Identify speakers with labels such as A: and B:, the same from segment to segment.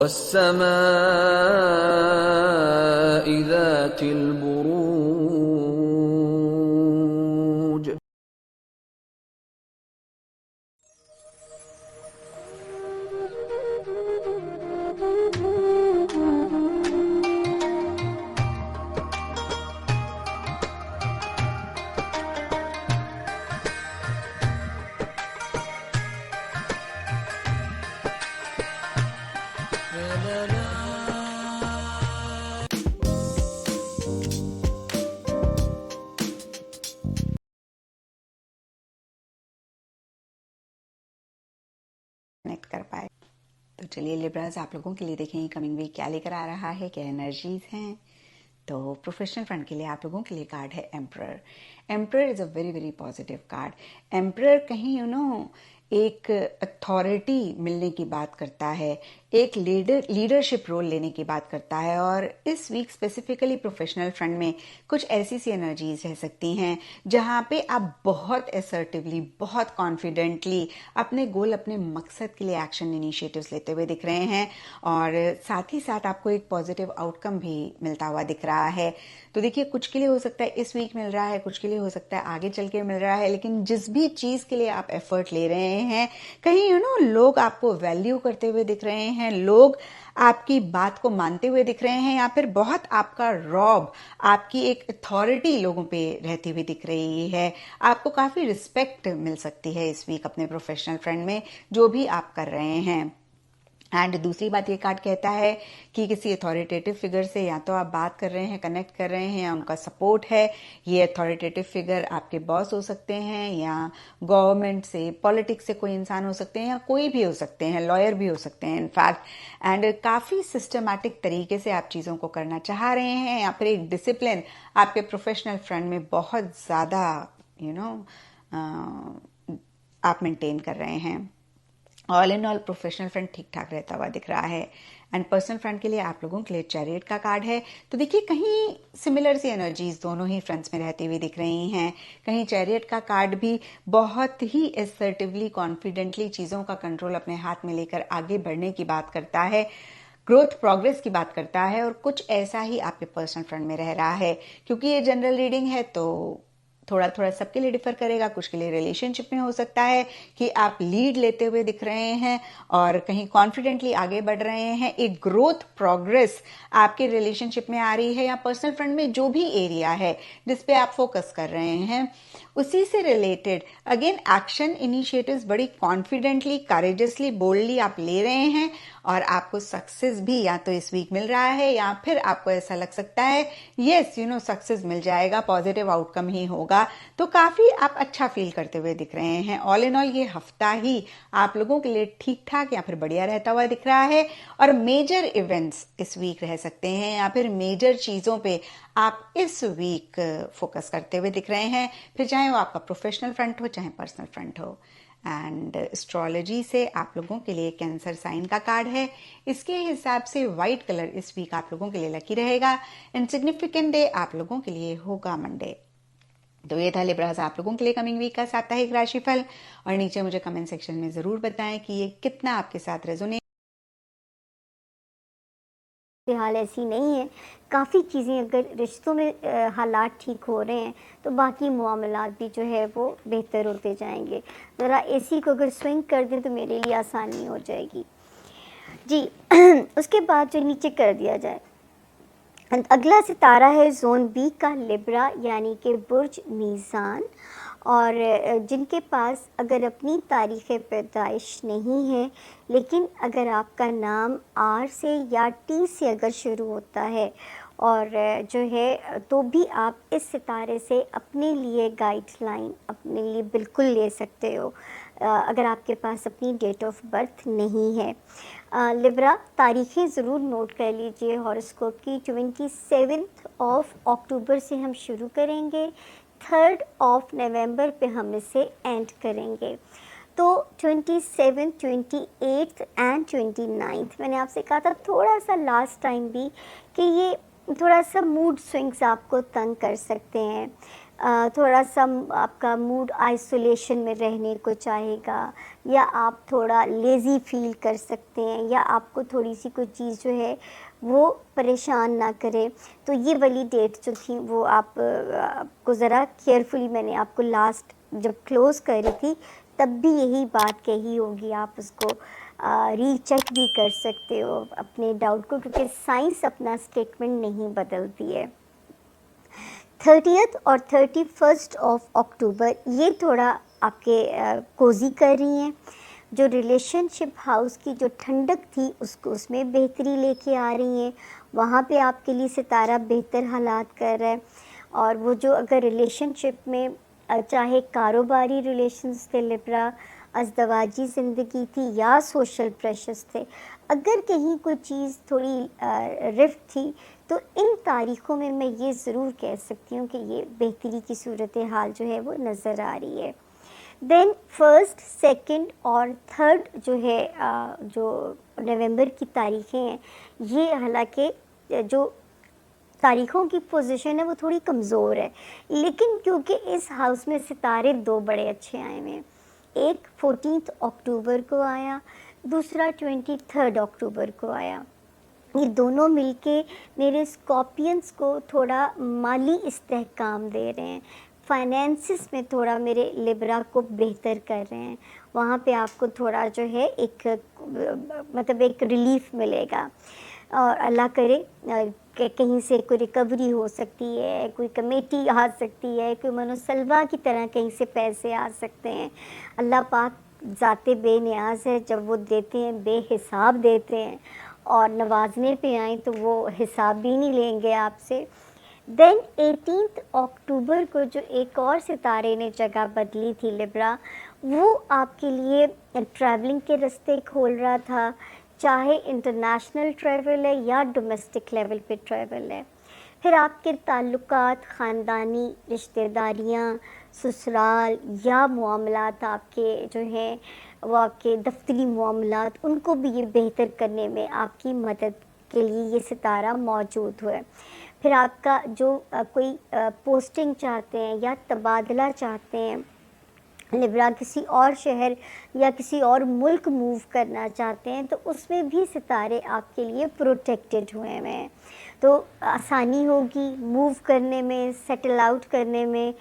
A: والسماء ذات البروج.
B: کنیکٹ کر پائے. تو چلیے لیبراز آپ لوگوں کے لیے دیکھیں کمنگ ویک کیا لے کر آ رہا ہے, کیا انرجیز ہیں. تو پروفیشنل فرنٹ کے لیے آپ لوگوں کے لیے کارڈ ہے emperor. Emperor is a very very positive card. Emperor کہیں ایک اتھارٹی ملنے کی بات کرتا ہے, ایک لیڈرشپ رول لینے کی بات کرتا ہے. اور اس ویک اسپیسیفکلی پروفیشنل فرنٹ میں کچھ ایسی سی انرجیز رہ سکتی ہیں جہاں پہ آپ بہت اسرٹیولی, بہت کانفیڈنٹلی اپنے گول, اپنے مقصد کے لیے ایکشن انیشیٹوز لیتے ہوئے دکھ رہے ہیں, اور ساتھ ہی ساتھ آپ کو ایک پازیٹیو آؤٹ کم بھی ملتا ہوا دکھ رہا ہے. تو دیکھیے, کچھ کے لیے ہو سکتا ہے اس ویک مل رہا ہے, کچھ کے لیے ہو سکتا ہے آگے چل کے مل رہا ہے, لیکن جس بھی چیز کے لیے آپ ایفرٹ لے رہے ہیں کہیں لوگ آپ کو ویلیو کرتے ہوئے دکھ رہے ہیں, لوگ آپ کی بات کو مانتے ہوئے دکھ رہے ہیں, یا پھر بہت آپ کا رعب, آپ کی ایک اتھارٹی لوگوں پہ رہتی ہوئی دکھ رہی ہے. آپ کو کافی رسپیکٹ مل سکتی ہے اس ویک اپنے پروفیشنل فرنٹ میں جو بھی آپ کر رہے ہیں. اینڈ دوسری بات یہ کارڈ کہتا ہے کہ کسی اتھارٹیٹیو فگر سے یا تو آپ بات کر رہے ہیں, کنیکٹ کر رہے ہیں, ان کا سپورٹ ہے. یہ اتھارٹیٹیو فگر آپ کے باس ہو سکتے ہیں, یا گورنمنٹ سے, پالیٹکس سے کوئی انسان ہو سکتے ہیں, یا کوئی بھی ہو سکتے ہیں, لائر بھی ہو سکتے ہیں انفیکٹ. اینڈ کافی سسٹمیٹک طریقے سے آپ چیزوں کو کرنا چاہ رہے ہیں, یا پھر ایک ڈسپلن آپ کے پروفیشنل فرنٹ میں بہت زیادہ آپ مینٹین کر رہے ہیں. آل ان آل پروفیشنل فرنٹ ٹھیک ٹھاک رہتا ہوا دکھ رہا ہے. اینڈ پرسنل فرنٹ کے لیے آپ لوگوں کے لیے چیریٹ کا کارڈ ہے. تو دیکھیے, کہیں سملر سی انرجیز دونوں ہی فرنٹس میں رہتی ہوئی دکھ رہی ہیں. کہیں چیریٹ کا کارڈ بھی بہت ہی اسرٹیولی, کانفیڈنٹلی چیزوں کا کنٹرول اپنے ہاتھ میں لے کر آگے بڑھنے کی بات کرتا ہے, گروتھ پروگرس کی بات کرتا ہے, اور کچھ ایسا ہی آپ کے پرسنل فرنٹ میں رہ رہا ہے. کیونکہ یہ جنرل ریڈنگ ہے تو تھوڑا تھوڑا سب کے لیے ڈیفر کرے گا. کچھ کے لیے ریلیشن شپ میں ہو سکتا ہے کہ آپ لیڈ لیتے ہوئے دکھ رہے ہیں اور کہیں کانفیڈنٹلی آگے بڑھ رہے ہیں, ایک گروتھ پروگرس آپ کے ریلیشن شپ میں آ رہی ہے, یا پرسنل فرنٹ میں جو بھی ایریا ہے جس پہ آپ فوکس کر رہے ہیں اسی سے ریلیٹڈ اگین ایکشن انیشیٹوز بڑی کانفیڈنٹلی, کریجسلی, بولڈلی آپ لے رہے ہیں, اور آپ کو سکسیس بھی یا تو اس ویک مل رہا ہے, یا پھر آپ کو ایسا لگ سکتا ہے یس سکسیس مل جائے گا, پازیٹیو آؤٹ کم ہی ہوگا. تو کافی آپ اچھا فیل کرتے ہوئے دکھ رہے ہیں. آل ان آل یہ ہفتہ ہی آپ لوگوں کے لیے ٹھیک ٹھاک یا پھر بڑھیا رہتا ہوا دکھ رہا ہے, اور میجر ایونٹس اس ویک رہ سکتے ہیں, یا پھر میجر چیزوں پہ آپ اس ویک فوکس کرتے ہوئے دکھ رہے ہیں, پھر چاہے وہ آپ کا پروفیشنل فرنٹ ہو چاہے personal front who. And astrology سے آپ لوگوں کے لیے کینسر سائن کا کارڈ ہے. اس کے حساب سے وائٹ کلر اس ویک آپ لوگوں کے لیے لکی رہے گا. اینڈ سگنیفیکنٹ ڈے آپ لوگوں کے لیے ہوگا منڈے. تو یہ تھا لیبراز آپ لوگوں کے لیے کمنگ ویک کا ساپتاہک راشی فل, اور نیچے مجھے کمنٹ سیکشن میں ضرور بتائیں کہ یہ کتنا آپ کے ساتھ ریزونیٹ.
C: فی الحال ایسی نہیں ہے. کافی چیزیں اگر رشتوں میں حالات ٹھیک ہو رہے ہیں تو باقی معاملات بھی جو ہے وہ بہتر ہوتے جائیں گے. ذرا اے سی کو اگر سوئنگ کر دیں تو میرے لیے آسانی ہو جائے گی. جی اس کے بعد جو نیچے کر دیا جائے, اگلا ستارہ ہے زون بی کا لبرا, یعنی کہ برج میزان. اور جن کے پاس اگر اپنی تاریخ پیدائش نہیں ہے, لیکن اگر آپ کا نام آر سے یا ٹی سے اگر شروع ہوتا ہے اور جو ہے, تو بھی آپ اس ستارے سے اپنے لیے گائیڈ لائن اپنے لیے بالکل لے سکتے ہو اگر آپ کے پاس اپنی ڈیٹ آف برتھ نہیں ہے. لبرا تاریخیں ضرور نوٹ کر لیجئے ہاروسکوپ کی. 27 اکتوبر سے ہم شروع کریں گے, 3 نومبر پہ ہم اسے اینڈ کریں گے. تو 27, 28 اینڈ 29 میں نے آپ سے کہا تھا تھوڑا سا لاسٹ ٹائم بھی کہ یہ تھوڑا سا موڈ سوئنگز آپ کو تنگ کر سکتے ہیں. تھوڑا سا آپ کا موڈ آئسولیشن میں رہنے کو چاہے گا، یا آپ تھوڑا لیزی فیل کر سکتے ہیں، یا آپ کو تھوڑی سی کوئی چیز جو ہے وہ پریشان نہ کرے. تو یہ والی ڈیٹ جو تھیں وہ آپ کو ذرا کیئرفلی، میں نے آپ کو لاسٹ جب کلوز کر رہی تھی تب بھی یہی بات کہی ہوگی، آپ اس کو ری چیک بھی کر سکتے ہو اپنے ڈاؤٹ کو، کیونکہ سائنس اپنا اسٹیٹمنٹ نہیں بدلتی ہے. 30th اور 31st آف اکتوبر یہ تھوڑا آپ کے کوزی کر رہی ہیں. جو ریلیشن شپ ہاؤس کی جو ٹھنڈک تھی اس میں بہتری لے کے آ رہی ہیں. وہاں پہ آپ کے لیے ستارہ بہتر حالات کر رہا ہے. اور وہ جو اگر ریلیشن شپ میں چاہے کاروباری ریلیشنز تھے لبرا، ازدواجی زندگی تھی، یا سوشل پریشرز تھے، اگر کہیں کوئی چیز تھوڑی رفٹ تھی تو ان تاریخوں میں میں یہ ضرور کہہ سکتی ہوں کہ یہ بہتری کی صورتحال جو ہے وہ نظر آ رہی ہے. دین 1st 2nd اور 3rd جو ہے جو نومبر کی تاریخیں ہیں، یہ حالانکہ جو تاریخوں کی پوزیشن ہے وہ تھوڑی کمزور ہے، لیکن کیونکہ اس ہاؤس میں ستارے دو بڑے اچھے آئے ہوئے ہیں. ایک 14 اکتوبر کو آیا، دوسرا 23 اکتوبر کو آیا. یہ دونوں مل کے میرے اسکارپینس کو تھوڑا مالی استحکام دے رہے ہیں، فائنینسز میں تھوڑا میرے لبرا کو بہتر کر رہے ہیں. وہاں پہ آپ کو تھوڑا جو ہے ایک مطلب ایک ریلیف ملے گا. اور اللہ کرے کہ کہیں سے کوئی ریکوری ہو سکتی ہے، کوئی کمیٹی آ سکتی ہے، کوئی منوسلوا کی طرح کہیں سے پیسے آ سکتے ہیں. اللہ پاک ذات بے نیاز ہے، جب وہ دیتے ہیں بے حساب دیتے ہیں، اور نوازنے پہ آئیں تو وہ حساب بھی نہیں لیں گے آپ سے. دین 18 اکتوبر کو جو ایک اور ستارے نے جگہ بدلی تھی لبرا، وہ آپ کے لیے ٹریولنگ کے رستے کھول رہا تھا، چاہے انٹرنیشنل ٹریول ہے یا ڈومیسٹک لیول پہ ٹریول ہے. پھر آپ کے تعلقات، خاندانی رشتہ داریاں، سسرال یا معاملات آپ کے جو ہیں وہ آپ کے دفتری معاملات، ان کو بھی یہ بہتر کرنے میں آپ کی مدد کے لیے یہ ستارہ موجود ہوا ہے. پھر آپ کا جو کوئی پوسٹنگ چاہتے ہیں یا تبادلہ چاہتے ہیں، لبرا کسی اور شہر یا کسی اور ملک موو کرنا چاہتے ہیں، تو اس میں بھی ستارے آپ کے لیے پروٹیکٹڈ ہوئے ہیں، تو آسانی ہوگی موو کرنے میں، سیٹل آؤٹ کرنے میں.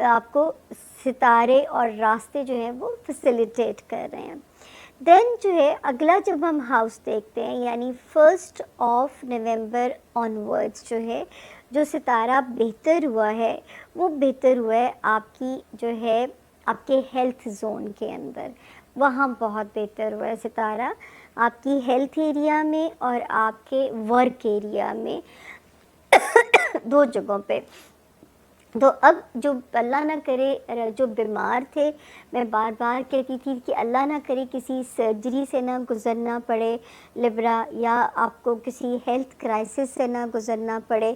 C: آپ کو ستارے اور راستے جو ہیں وہ فیسیلیٹیٹ کر رہے ہیں. دین جو ہے اگلا جب ہم ہاؤس دیکھتے ہیں، یعنی 1 نومبر آن ورڈز جو ہے جو ستارہ بہتر ہوا ہے، وہ بہتر ہوا ہے آپ کی جو ہے آپ کے ہیلتھ زون کے اندر. وہاں بہت بہتر ہوا ہے ستارہ آپ کی ہیلتھ ایریا میں اور آپ کے ورک ایریا میں، دو جگہوں پہ. تو اب جو اللہ نہ کرے جو بیمار تھے، میں بار بار کہتی تھی کہ اللہ نہ کرے کسی سرجری سے نہ گزرنا پڑے لبرا، یا آپ کو کسی ہیلتھ کرائسس سے نہ گزرنا پڑے.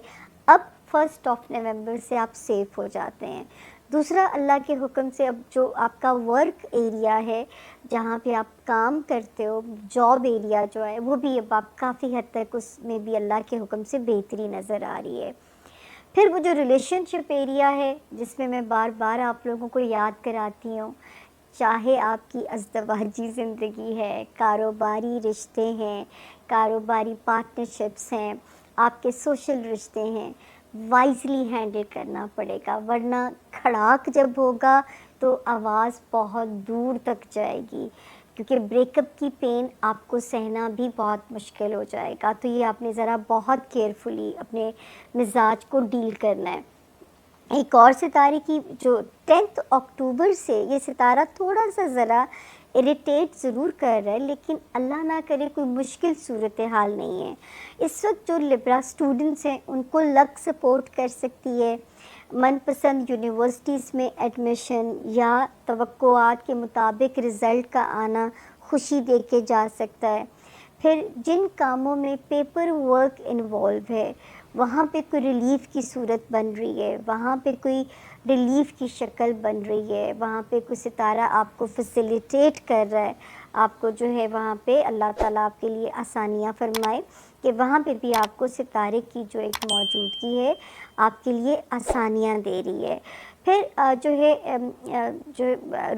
C: اب 1 نومبر سے آپ سیف ہو جاتے ہیں. دوسرا، اللہ کے حکم سے اب جو آپ کا ورک ایریا ہے، جہاں پہ آپ کام کرتے ہو، جاب ایریا جو ہے، وہ بھی اب آپ کافی حد تک اس میں بھی اللہ کے حکم سے بہتری نظر آ رہی ہے. پھر وہ جو ریلیشن شپ ایریا ہے، جس میں بار بار آپ لوگوں کو یاد کراتی ہوں، چاہے آپ کی ازدواجی زندگی ہے، کاروباری رشتے ہیں، کاروباری پارٹنرشپس ہیں، آپ کے سوشل رشتے ہیں، وائزلی ہینڈل کرنا پڑے گا، ورنہ کھڑاک جب ہوگا تو آواز بہت دور تک جائے گی، کیونکہ بریک اپ کی پین آپ کو سہنا بھی بہت مشکل ہو جائے گا. تو یہ آپ نے ذرا بہت کیئرفلی اپنے مزاج کو ڈیل کرنا ہے. ایک اور ستارے کی جو 10 اکتوبر سے یہ ستارہ تھوڑا سا ذرا اریٹیٹ ضرور کر رہا ہے، لیکن اللہ نہ کرے کوئی مشکل صورتحال نہیں ہے. اس وقت جو لبرا اسٹوڈنٹس ہیں ان کو لک سپورٹ کر سکتی ہے، من پسند یونیورسٹیز میں ایڈمیشن یا توقعات کے مطابق رزلٹ کا آنا خوشی دے کے جا سکتا ہے. پھر جن کاموں میں پیپر ورک انوالو ہے، وہاں پہ کوئی ریلیف کی صورت بن رہی ہے، وہاں پہ کوئی ریلیف کی شکل بن رہی ہے، وہاں پہ کوئی ستارہ آپ کو فیسیلیٹیٹ کر رہا ہے، آپ کو جو ہے وہاں پہ اللہ تعالیٰ آپ کے لیے آسانیاں فرمائے کہ وہاں پہ بھی آپ کو ستارے کی جو ایک موجودگی ہے آپ کے لیے آسانیاں دے رہی ہے. پھر جو ہے جو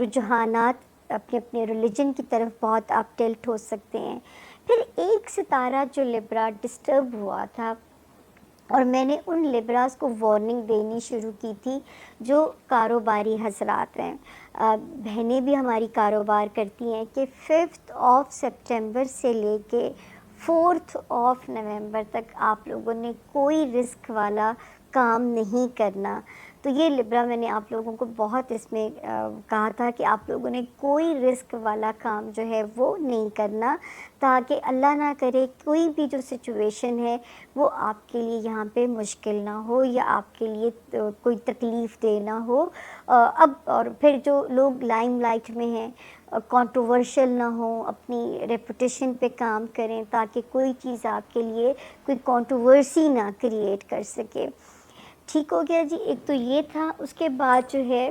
C: رجحانات اپنے اپنے ریلیجن کی طرف بہت آپ ٹلٹ ہو سکتے ہیں. پھر ایک ستارہ جو لبرا ڈسٹرب ہوا تھا، اور میں نے ان لبراز کو وارننگ دینی شروع کی تھی جو کاروباری حضرات ہیں. بہنیں بھی ہماری کاروبار کرتی ہیں کہ 5 سپٹمبر سے لے کے 4 نومبر تک آپ لوگوں نے کوئی رسک والا کام نہیں کرنا. تو یہ لبرا میں نے آپ لوگوں کو بہت اس میں کہا تھا کہ آپ لوگوں نے کوئی رسک والا کام جو ہے وہ نہیں کرنا، تاکہ اللہ نہ کرے کوئی بھی جو سچویشن ہے وہ آپ کے لیے یہاں پہ مشکل نہ ہو یا آپ کے لیے کوئی تکلیف دہ نہ ہو. اب اور پھر جو لوگ لائم لائٹ میں ہیں کنٹروورشل نہ ہوں، اپنی ریپوٹیشن پہ کام کریں تاکہ کوئی چیز آپ کے لیے کوئی کنٹروورسی نہ کریٹ کر سکے. ٹھیک ہو گیا جی. ایک تو یہ تھا. اس کے بعد جو ہے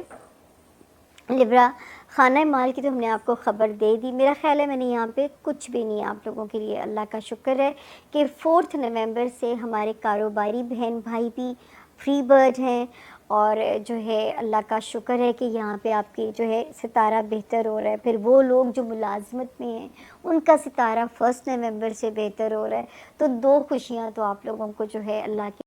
C: لبرا خانہ مال کی تو ہم نے آپ کو خبر دے دی. میرا خیال ہے میں نے یہاں پہ کچھ بھی نہیں آپ لوگوں کے لیے، اللہ کا شکر ہے کہ 4 نومبر سے ہمارے کاروباری بہن بھائی بھی فری برڈ ہیں، اور جو ہے اللہ کا شکر ہے کہ یہاں پہ آپ کی جو ہے ستارہ بہتر ہو رہا ہے. پھر وہ لوگ جو ملازمت میں ہیں ان کا ستارہ 1 نومبر سے بہتر ہو رہا ہے. تو 2 خوشیاں تو آپ لوگوں کو جو ہے اللہ کی